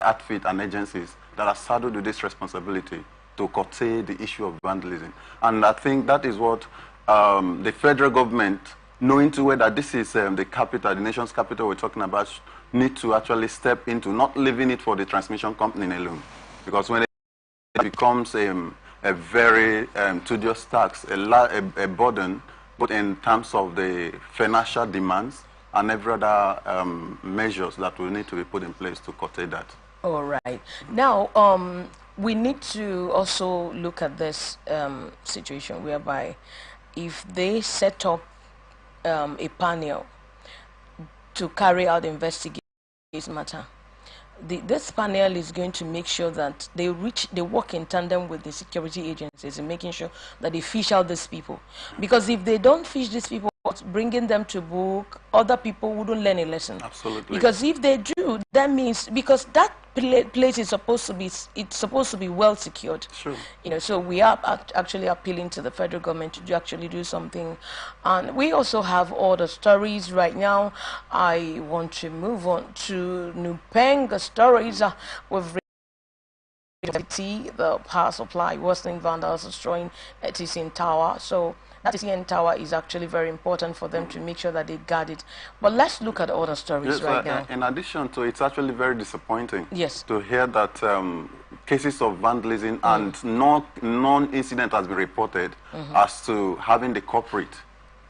outfits and agencies that are saddled with this responsibility to curtail the issue of vandalism. And I think that is what the federal government, knowing too well that this is the capital, the nation's capital we're talking about, need to actually step into, not leaving it for the transmission company alone. Because when it becomes a very tedious tax, a burden, both in terms of the financial demands and every other measures that will need to be put in place to curtail that. All right. Now, we need to also look at this situation whereby if they set up a panel to carry out the investigation matter, this panel is going to make sure that they work in tandem with the security agencies in making sure that they fish out these people. Because if they don't fish these people, bringing them to book, other people wouldn't learn a lesson. Absolutely. Because if they do, that means, because that place is supposed to be well secured. Sure. You know, so we are actually appealing to the federal government to actually do something. And we also have other stories right now. I want to move on to Nupeng stories. We've the power supply worsening, vandals destroying TCN tower. So that TCN tower is actually very important for them to make sure that they guard it. But let's look at other stories right now. In addition to, it's actually very disappointing, yes, to hear that cases of vandalism and non-incident has been reported as to having the culprit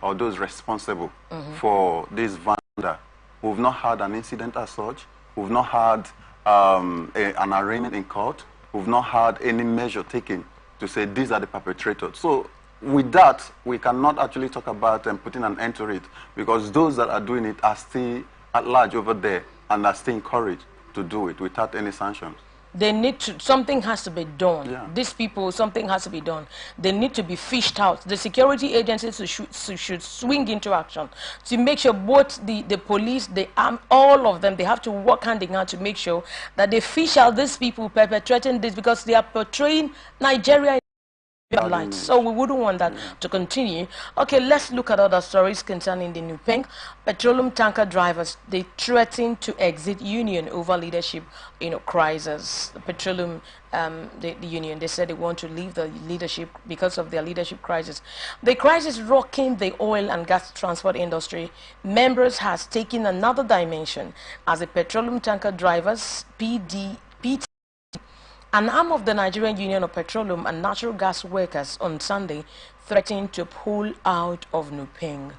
or those responsible for this vandal. We've not had an incident as such. We've not had an arraignment in court. We've not had any measure taken to say these are the perpetrators. So with that, we cannot actually talk about putting an end to it, because those that are doing it are still at large over there and are still encouraged to do it without any sanctions. They need to, something has to be done. Yeah. These people, something has to be done. They need to be fished out. The security agencies should swing into action to make sure both the police, the army, all of them, they have to work hand in hand to make sure that they fish out these people perpetrating this, because they are portraying Nigeria light. So we wouldn't want that to continue. Okay, let's look at other stories concerning the Nupeng. Petroleum tanker drivers, they threaten to exit union over leadership, crisis. The petroleum, the union, they said they want to leave the leadership because of their leadership crisis. The crisis rocking the oil and gas transport industry, members has taken another dimension as the petroleum tanker drivers, PT, an arm of the Nigerian Union of Petroleum and Natural Gas Workers, on Sunday threatened to pull out of Nupeng.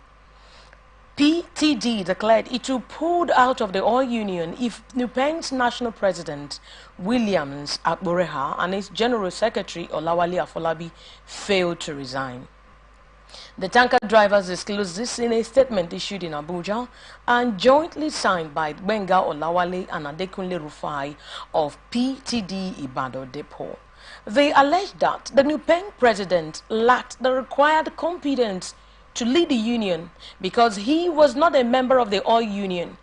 PTD declared it will pull out of the oil union if Nupeng's national president, Williams Akboreha, and its general secretary, Olawale Afolabi, failed to resign. The tanker drivers disclosed this in a statement issued in Abuja and jointly signed by Benga Olawale and Adekunle Rufai of PTD Ibadan Depot. They alleged that the Nupeng president lacked the required competence to lead the union because he was not a member of the oil union.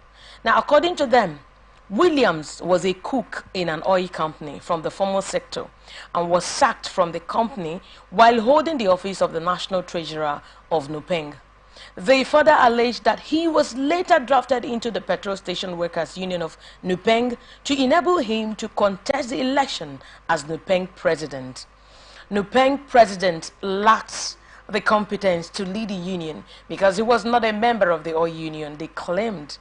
Now, according to them, Williams was a cook in an oil company from the formal sector and was sacked from the company while holding the office of the National Treasurer of Nupeng. They further alleged that he was later drafted into the Petrol Station Workers Union of Nupeng to enable him to contest the election as Nupeng president. Nupeng president lacks the competence to lead the union because he was not a member of the oil union, they claimed.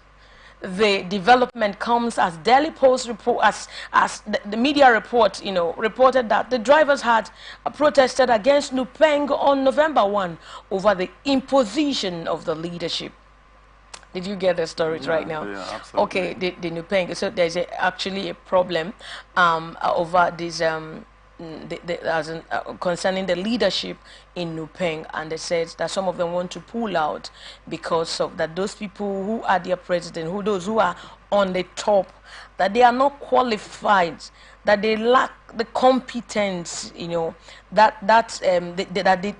The development comes as Daily Post report, as the media report, reported that the drivers had protested against Nupeng on November 1 over the imposition of the leadership. Did you get the stories right now? Yeah, absolutely. Okay, the Nupeng. So there's actually a problem over this. Concerning the leadership in Nupeng, and they said that some of them want to pull out because of that those people who are their president, those who are on the top, that they are not qualified, that they lack the competence, that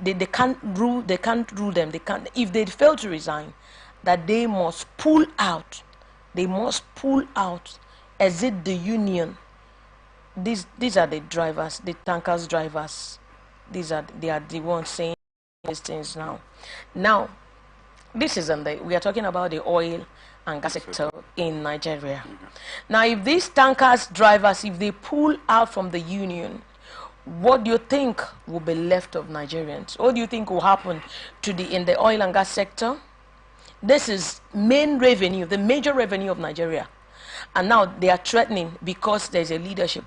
they can't rule, they can't rule them, they can't. If they fail to resign, that they must pull out, exit the union. These are the drivers, the tankers drivers. They are the ones saying these things now. Now, this is we are talking about the oil and gas sector in Nigeria. Now, if these tankers drivers, if they pull out from the union, what do you think will be left of Nigerians? What do you think will happen to in the oil and gas sector? This is main revenue, the major revenue of Nigeria. And now they are threatening because there's a leadership.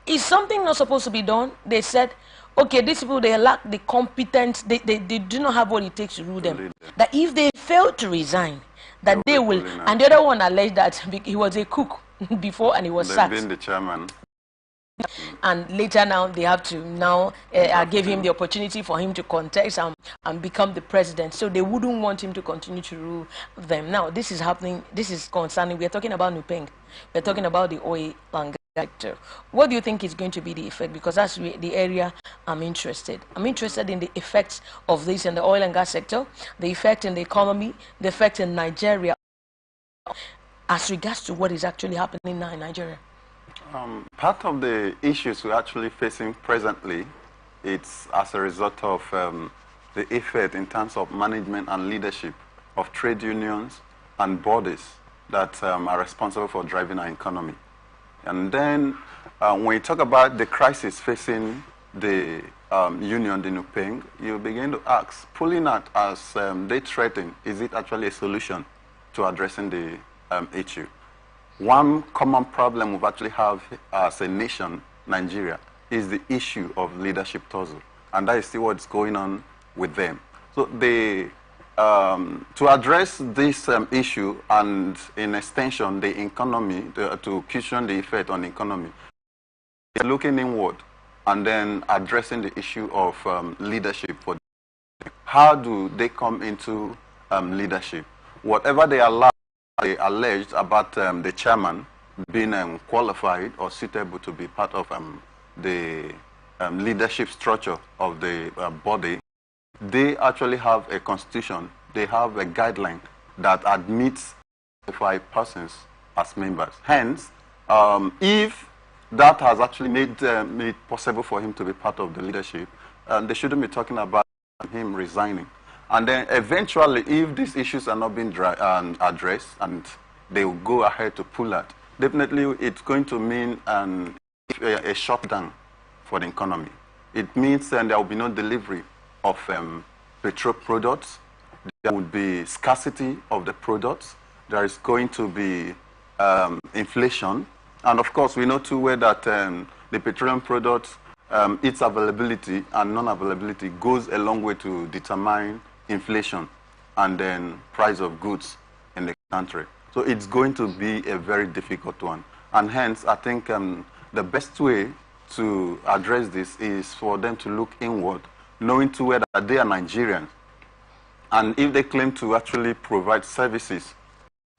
Is something not supposed to be done? They said, okay, these people, they lack the competence, they do not have what it takes to rule them. That if they fail to resign, that they will, and the other one alleged that he was a cook before and he was sacked. Been the chairman. And later now they have to give him the opportunity for him to contest and become the president. So they wouldn't want him to continue to rule them. Now this is happening, this is concerning, we are talking about Nupeng, we're talking about the oil and gas sector. What do you think is going to be the effect? Because that's the area I'm interested. I'm interested in the effects of this in the oil and gas sector, the effect in the economy, the effect in Nigeria, as regards to what is actually happening now in Nigeria. Part of the issues we're actually facing presently, it's as a result of the effect in terms of management and leadership of trade unions and bodies that are responsible for driving our economy. And then when you talk about the crisis facing the union, the Nupeng, you begin to ask, pulling out as they threaten, is it actually a solution to addressing the issue? One common problem we actually have as a nation, Nigeria, is the issue of leadership tussle. And that is still what's going on with them. So they, to address this issue and in extension the economy, to cushion the effect on the economy, they're looking inward and then addressing the issue of leadership. How do they come into leadership? Whatever they alleged about the chairman being qualified or suitable to be part of the leadership structure of the body, they actually have a constitution, they have a guideline that admits 5 persons as members. Hence, if that has actually made it possible for him to be part of the leadership, they shouldn't be talking about him resigning. And then eventually, if these issues are not being addressed and they will go ahead to pull out, definitely it's going to mean a shutdown for the economy. It means there will be no delivery of petrol products. There will be scarcity of the products. There is going to be inflation. And of course, we know too well that the petroleum products, its availability and non-availability goes a long way to determine inflation and then price of goods in the country. So it's going to be a very difficult one. And hence, I think the best way to address this is for them to look inward, knowing too well that they are Nigerians. And if they claim to actually provide services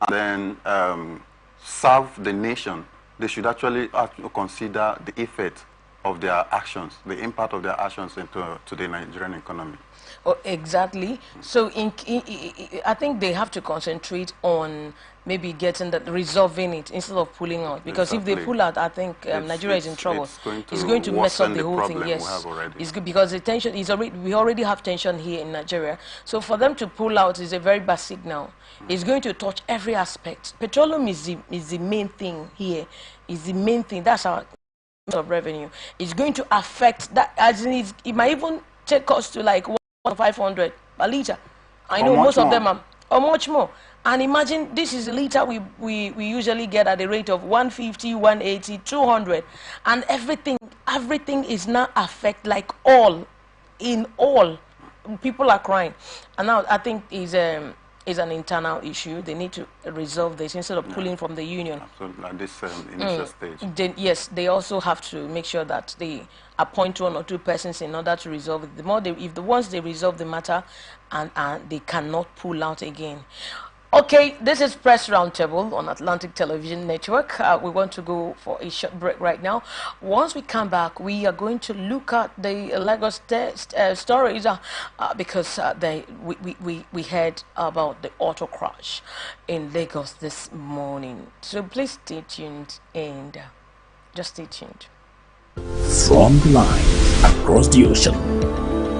and then serve the nation, they should actually consider the effect of their actions, the impact of their actions into the Nigerian economy. Oh, exactly. So I think they have to concentrate on maybe getting that, resolving it instead of pulling out. Because if they pull out, I think Nigeria is in trouble. It's going to mess up the whole thing. Yes, it's good because the tension is already. We already have tension here in Nigeria. So for them to pull out is a very bad signal. It's going to touch every aspect. Petroleum is the main thing here. Is the main thing. That's our of revenue. It's going to affect that. As in, it might even take us to like 500 per liter. I know most of them are, or much more. And imagine this is a liter we usually get at the rate of 150, 180, 200, and everything is now affect, like all people are crying. And now I think is an internal issue. They need to resolve this instead of pulling from the union. Absolutely, at this initial stage. Then, yes, they also have to make sure that they appoint 1 or 2 persons in order to resolve it. The more once they resolve the matter, and they cannot pull out again. Okay, this is Press Roundtable on Atlantic Television Network. We want to go for a short break right now. Once we come back, we are going to look at the Lagos stories because we heard about the auto crash in Lagos this morning. So please stay tuned and just stay tuned. From the line across the ocean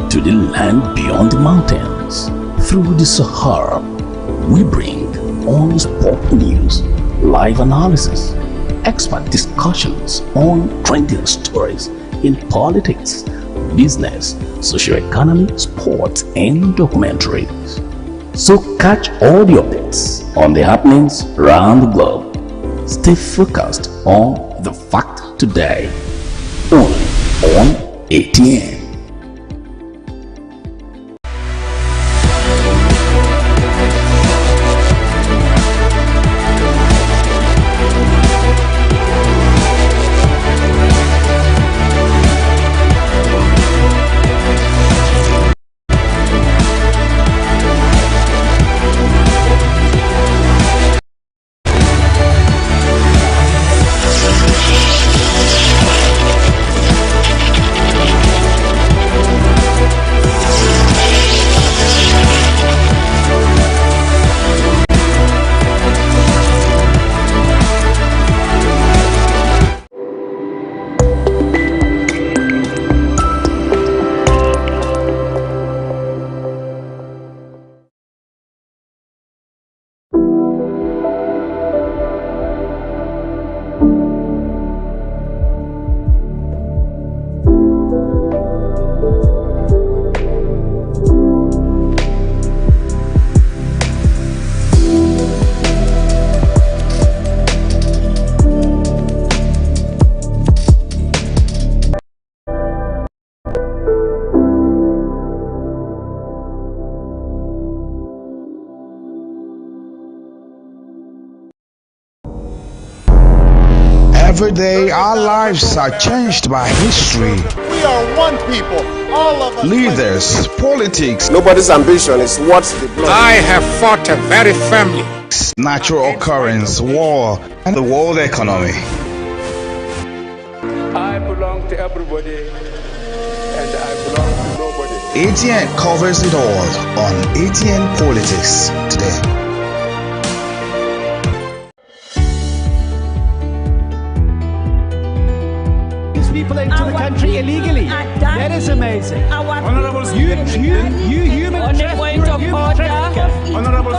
to the land beyond the mountains, through the Sahara, we bring on-the-spot news, live analysis, expert discussions on trending stories in politics, business, socio-economy, sports, and documentaries. So catch all the updates on the happenings around the globe. Stay focused on the fact today, only on ATN. Every day our lives are changed by history. We are one people, all of us. Leaders, politics, Nobody's ambition is what's the blood. I have fought very firmly. natural occurrence, war, and the world economy. I belong to everybody and I belong to nobody. ATN covers it all on ATN Politics today. People into the country illegally. That is amazing. Honourable You human trafficker. Honourable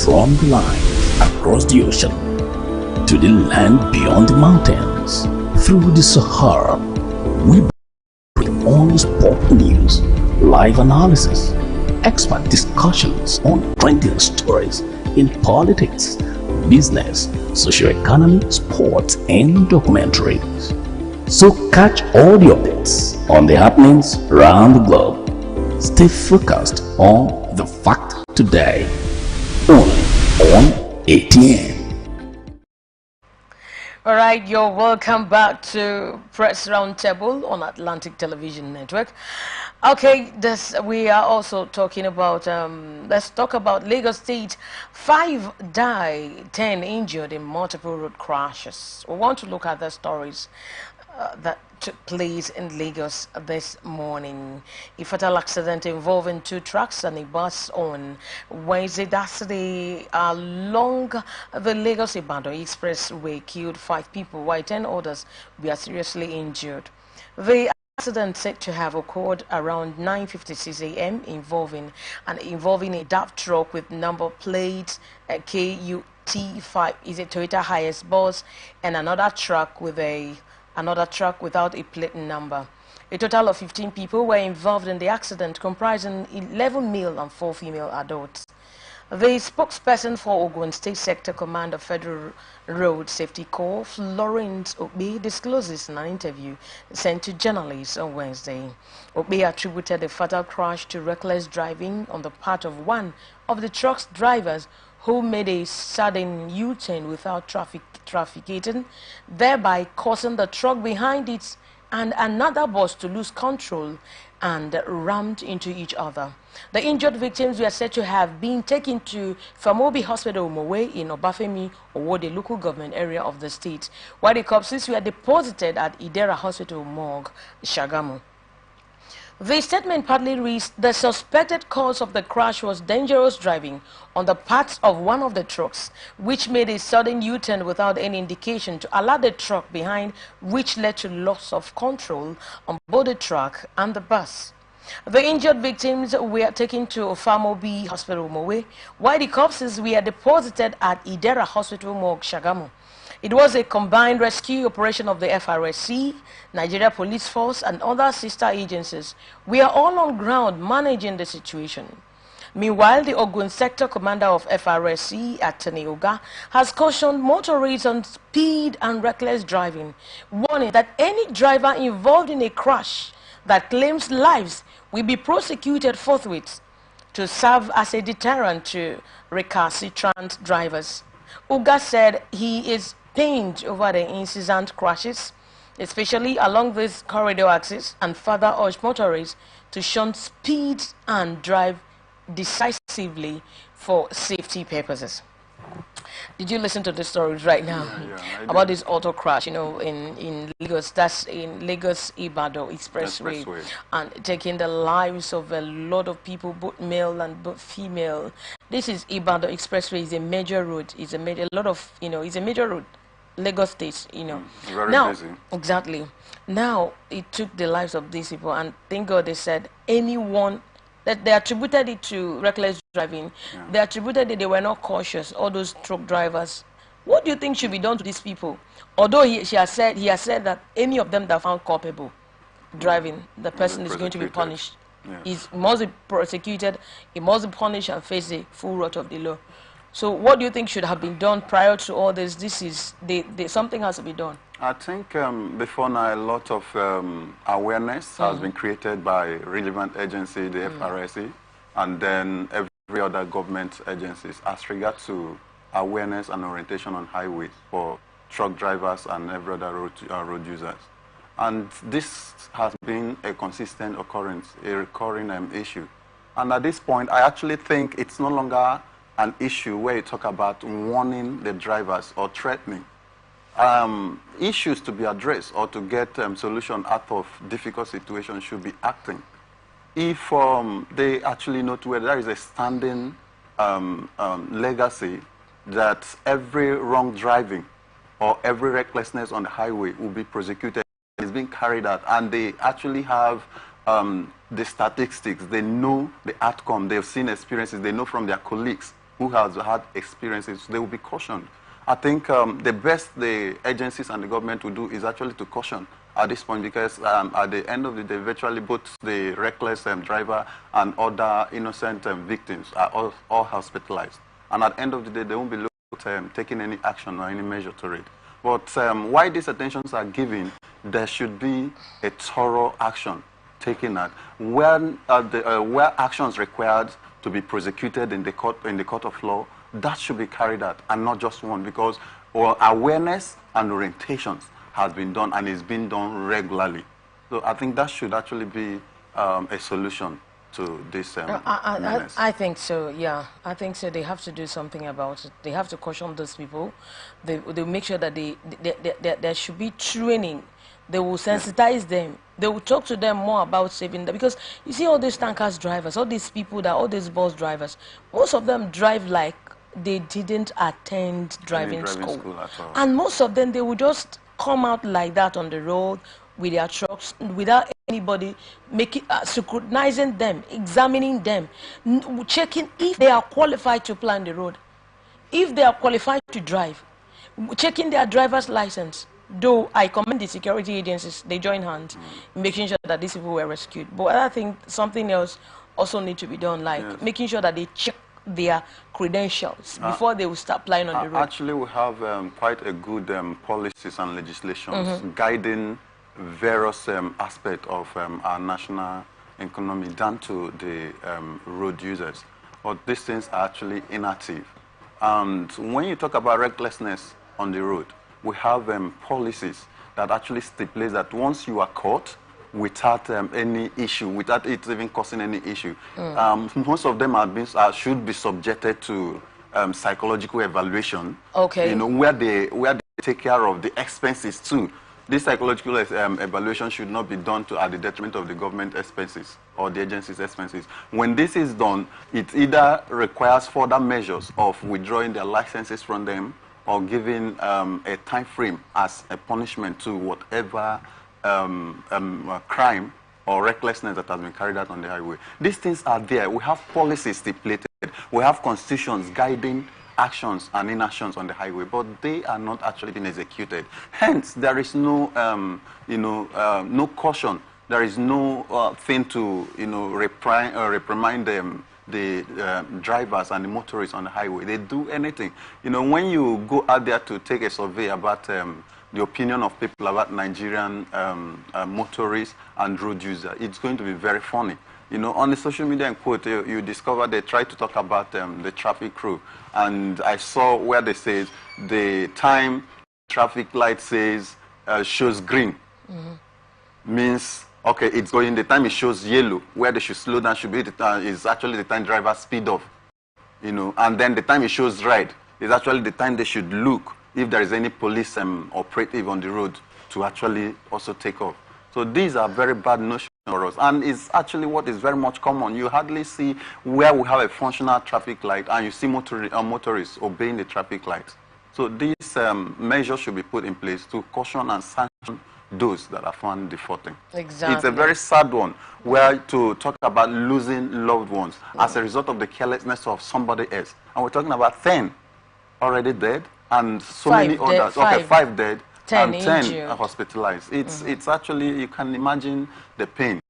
From the line across the ocean to the land beyond the mountains, through the Sahara, we bring on-the-spot news, live analysis, expert discussions on trending stories in politics, business, socio-economy, sports, and documentaries. So catch all the updates on the happenings around the globe. Stay focused on the fact today, only on ATN. All right, you're welcome back to Press Roundtable on Atlantic Television Network. Okay, we are also talking about, let's talk about Lagos State. 5 died, 10 injured in multiple road crashes. We want to look at the stories that took place in Lagos this morning. A fatal accident involving 2 trucks and a bus on Wednesday, Saturday, along the Lagos-Ibadan Expressway killed 5 people, while 10 others were seriously injured. The accident said to have occurred around 9:56 a.m. involving a DAF truck with number plate KUT5 is a Toyota Hiace bus, and another truck without a plate number. A total of 15 people were involved in the accident, comprising 11 male and 4 female adults. The spokesperson for Ogun State Sector Command of Federal Road Safety Corps, Florence Okbe, discloses in an interview sent to journalists on Wednesday. Okbe attributed the fatal crash to reckless driving on the part of one of the truck's drivers, who made a sudden U-turn without trafficating, thereby causing the truck behind it and another bus to lose control and rammed into each other. The injured victims were said to have been taken to Famobi Hospital Mowe in Obafemi Owode local government area of the state, while the corpses were deposited at Idera Hospital Morgue, Shagamu. The statement partly reads, the suspected cause of the crash was dangerous driving on the part of one of the trucks, which made a sudden U-turn without any indication to alert the truck behind, which led to loss of control on both the truck and the bus. The injured victims were taken to Famobi Hospital, Mowe, while the corpses were deposited at Idera Hospital, Morgue, Shagamu. It was a combined rescue operation of the FRSC, Nigeria Police Force, and other sister agencies. We are all on ground managing the situation. Meanwhile, the Ogun Sector Commander of FRSC at Teneoga has cautioned motorists on speed and reckless driving, warning that any driver involved in a crash that claims lives will be prosecuted forthwith to serve as a deterrent to recalcitrant drivers. Uga said he is pained over the incessant crashes, especially along this corridor axis, and further urged motorists to shun speed and drive decisively for safety purposes. Did you listen to the stories right now about this auto crash, in Lagos? That's in Lagos Ibadan Expressway, and taking the lives of a lot of people, both male and both female. This is Ibadan Expressway. Is a major road. It's a major road. Lagos State, Very now, busy. Exactly. Now it took the lives of these people, and thank God they said anyone that they attributed it to reckless driving. Yeah. They attributed it, they were not cautious, all those truck drivers. What do you think should be done to these people? Although he has said that any of them that are found culpable driving, the person is going to be punished. Yes. He must be prosecuted, he must be punished and face the full wrath of the law. So what do you think should have been done prior to all this? Something has to be done. I think before now a lot of awareness has been created by relevant agency, the FRSC, and then every other government agencies as regards to awareness and orientation on highways for truck drivers and every other road users. And this has been a consistent occurrence, a recurring issue. And at this point, I actually think it's no longer an issue where you talk about warning the drivers or threatening. Issues to be addressed or to get solution out of difficult situations should be acting. If they actually note where there is a standing legacy that every wrong driving or every recklessness on the highway will be prosecuted, it's being carried out, and they actually have the statistics, they know the outcome, they've seen experiences, they know from their colleagues who have had experiences, they will be cautioned. I think the best the agencies and the government will do is actually to caution at this point, because at the end of the day, virtually both the reckless driver and other innocent victims are all hospitalized. And at the end of the day, they won't be looked at taking any action or any measure to it. But while these attentions are given, there should be a thorough action taken at where actions required to be prosecuted in the court of law. That should be carried out, and not just one, because awareness and orientations has been done and is being done regularly. So I think that should actually be a solution to this menace. I think so, yeah. I think so. They have to do something about it. They have to caution those people. They make sure that there should be training. They will sensitize them. They will talk to them more about saving them. Because you see all these tankers drivers, all these people, all these bus drivers, most of them drive like they didn't attend driving school at all. And most of them, they will just come out like that on the road with their trucks without anybody scrutinizing them, examining them, checking if they are qualified to plan the road, if they are qualified to drive, checking their driver's license. Though I commend the security agencies, they join hands making sure that these people were rescued. But I think something else also needs to be done, like making sure that they check their credentials before they will start flying on the road. Actually, we have quite a good policies and legislations guiding various aspects of our national economy down to the road users. But these things are actually inactive. And when you talk about recklessness on the road, we have policies that actually stipulate that once you are caught without any issue, without it even causing any issue, most of them should be subjected to psychological evaluation. Okay. You know, where they take care of the expenses too. This psychological evaluation should not be done at the detriment of the government expenses or the agency's expenses. When this is done, it either requires further measures of withdrawing their licenses from them or giving a time frame as a punishment to whatever crime or recklessness that has been carried out on the highway. These things are there. We have policies stipulated. We have constitutions guiding actions and inactions on the highway, but they are not actually being executed. Hence, there is no, no caution. There is no thing to, reprimand them. The drivers and the motorists on the highway. They do anything. When you go out there to take a survey about the opinion of people about Nigerian motorists and road users, it's going to be very funny. On the social media and quote, you discover they try to talk about the traffic crew. And I saw where they say the time traffic light says shows green means, okay, it's going, the time it shows yellow, where they should slow down should be is actually the time drivers speed off, and then the time it shows red is actually the time they should look if there is any police operative on the road to actually also take off. So these are very bad notions for us, and it's actually what is very much common. You hardly see where we have a functional traffic light and you see motorists obeying the traffic lights. So these measures should be put in place to caution and sanction those that are found defaulting. Exactly. It's a very sad one, where to talk about losing loved ones as a result of the carelessness of somebody else. And we're talking about 10 already dead, and so many others. Okay, 5 dead, 10 and 10 injured. hospitalized. It's actually, you can imagine the pain,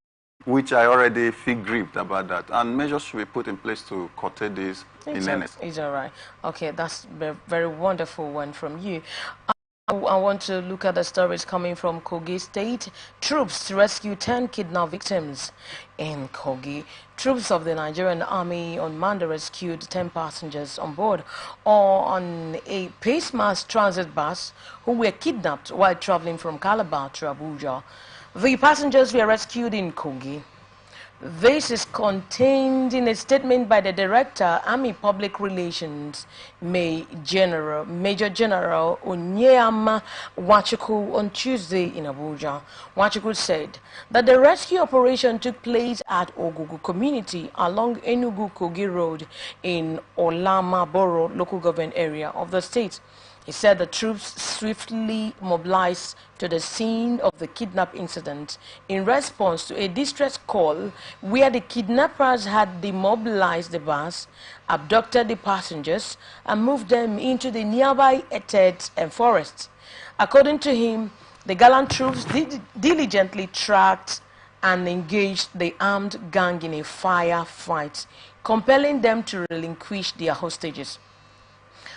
which I already feel grieved about that. And measures should be put in place to curtail this in earnest. It's all right. Okay, that's a very wonderful one from you. I want to look at the stories coming from Kogi State. Troops rescue 10 kidnapped victims in Kogi. Troops of the Nigerian Army on Monday rescued 10 passengers on board or on a Pace Mass transit bus who were kidnapped while traveling from Calabar to Abuja. The passengers were rescued in Kogi. This is contained in a statement by the Director, Army Public Relations, Major General Onyema Wachuku on Tuesday in Abuja. Wachuku said that the rescue operation took place at Ogugu community along Enugu-Kogi Road in Olama Borough local government area of the state. He said the troops swiftly mobilized to the scene of the kidnap incident in response to a distress call where the kidnappers had demobilized the bus, abducted the passengers, and moved them into the nearby Etet forest. According to him, the gallant troops diligently tracked and engaged the armed gang in a firefight, compelling them to relinquish their hostages.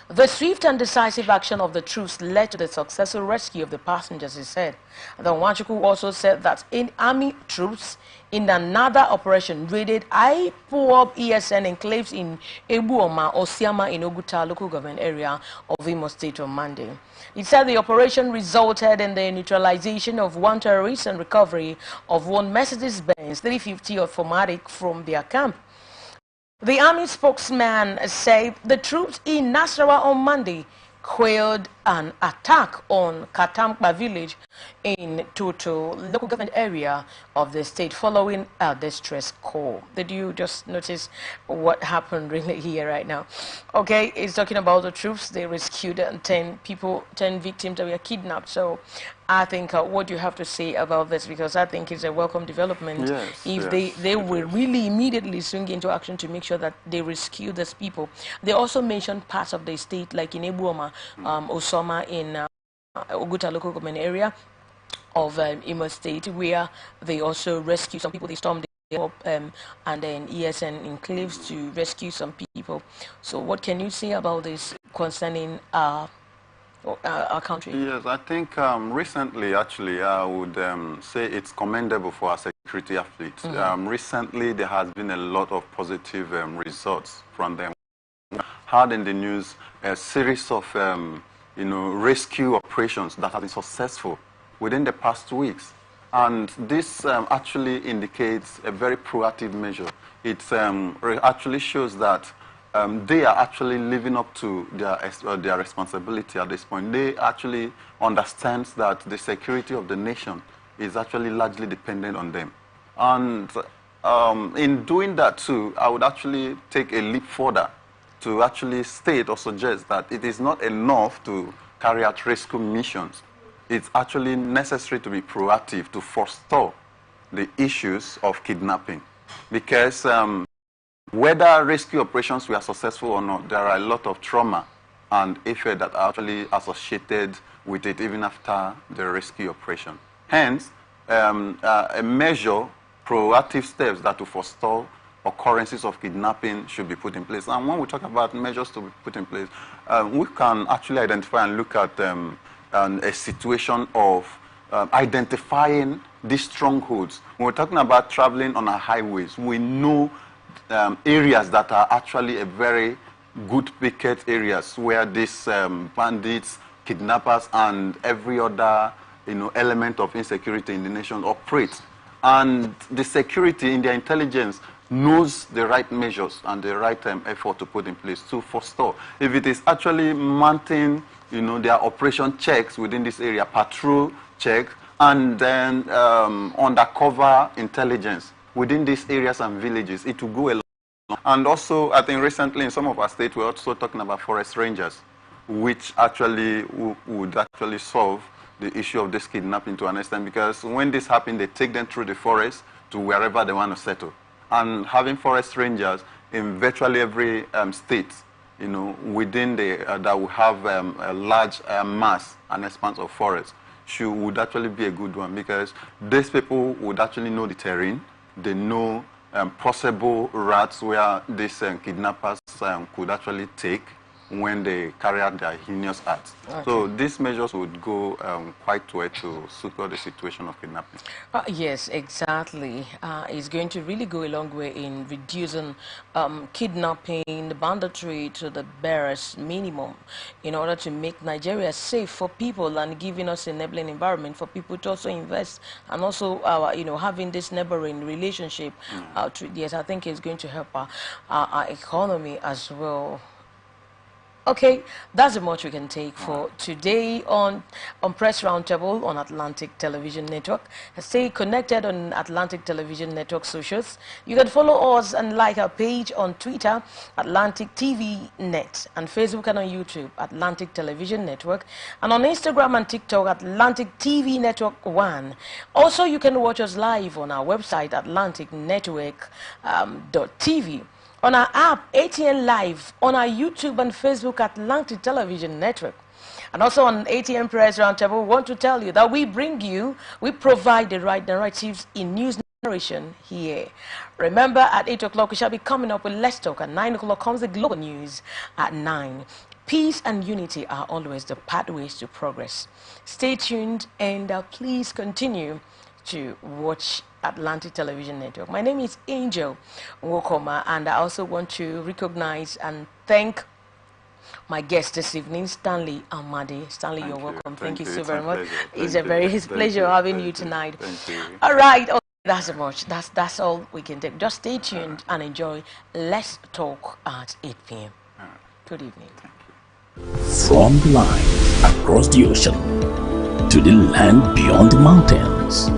The swift and decisive action of the troops led to the successful rescue of the passengers, he said. The Wachuku also said that Army troops in another operation raided IPOB ESN enclaves in Ebuoma, Osiama in Oguta local government area of Imo State on Monday. He said the operation resulted in the neutralization of 1 terrorist and recovery of 1 Mercedes-Benz 350 automatic from their camp. The Army spokesman said the troops in Nasarawa on Monday quelled an attack on Katampa village in Toto local government area of the state following a distress call. Did you just notice what happened really here right now? Okay, it's talking about the troops. They rescued 10 victims that were kidnapped. So I think what you have to say about this, because I think it's a welcome development. Yes, if yes, they will really immediately swing into action to make sure that they rescue these people. They also mentioned parts of the state like in Ebuoma, Osoma in Oguta local government area of Imo State, where they also rescue some people. They stormed the and then ESN enclaves to rescue some people. So what can you say about this concerning our country? Yes, I think recently, actually, I would say it's commendable for our security athletes. Recently, there has been a lot of positive results from them. Heard in the news a series of rescue operations that have been successful within the past 2 weeks. And this actually indicates a very proactive measure. It actually shows that they are actually living up to their responsibility at this point. They actually understand that the security of the nation is actually largely dependent on them. And in doing that too, I would actually take a leap further to actually state or suggest that it is not enough to carry out rescue missions. It's actually necessary to be proactive, to forestall the issues of kidnapping. Because whether rescue operations were successful or not, there are a lot of trauma and effort that are actually associated with it even after the rescue operation. Hence, a measure, proactive steps that will forestall occurrences of kidnapping should be put in place. And when we talk about measures to be put in place, we can actually identify and look at a situation of identifying these strongholds. When we're talking about traveling on our highways, we know areas that are actually a very good picket areas where these bandits, kidnappers, and every other element of insecurity in the nation operate. And the security in their intelligence knows the right measures and the right effort to put in place to forestall. If it is actually mounting, their operation checks within this area, patrol checks, and then undercover intelligence within these areas and villages, it will go a long way. And also, I think recently in some of our states, we're also talking about forest rangers, which actually would actually solve the issue of this kidnapping to an extent, because when this happens, they take them through the forest to wherever they want to settle. And having forest rangers in virtually every state, within that will have a large mass and expanse of forest, would actually be a good one, because these people would actually know the terrain. They know possible routes where these kidnappers could actually take when they carry out their heinous acts. Okay. So these measures would go quite well to secure the situation of kidnapping. Yes, exactly. It's going to really go a long way in reducing kidnapping, banditry to the barest minimum, in order to make Nigeria safe for people and giving us an enabling environment for people to also invest, and also having this neighboring relationship. Yes, I think it's going to help our economy as well. Okay, that's the much we can take for today on Press Roundtable on Atlantic Television Network. Stay connected on Atlantic Television Network socials. You can follow us and like our page on Twitter, Atlantic TV Net, and Facebook and on YouTube, Atlantic Television Network, and on Instagram and TikTok, Atlantic TV Network 1. Also, you can watch us live on our website, atlanticnetwork.tv. On our app, ATN Live, on our YouTube and Facebook, Atlantic Television Network. And also on ATN Press Roundtable, we want to tell you that we provide the right narratives in news narration here. Remember, at 8 o'clock, we shall be coming up with Let's Talk. At 9 o'clock comes the global news at 9. Peace and unity are always the pathways to progress. Stay tuned and please continue to watch Atlantic Television Network. My name is Angel Wokoma, and I also want to recognize and thank my guest this evening, Stanley Amadi. Stanley, you're welcome. Thank you so very much. It's a pleasure having you tonight. Thank you. All right. Okay, that's much. That's all we can take. Just stay tuned and enjoy Let's Talk at 8 p.m. Good evening. From the line across the ocean to the land beyond the mountains,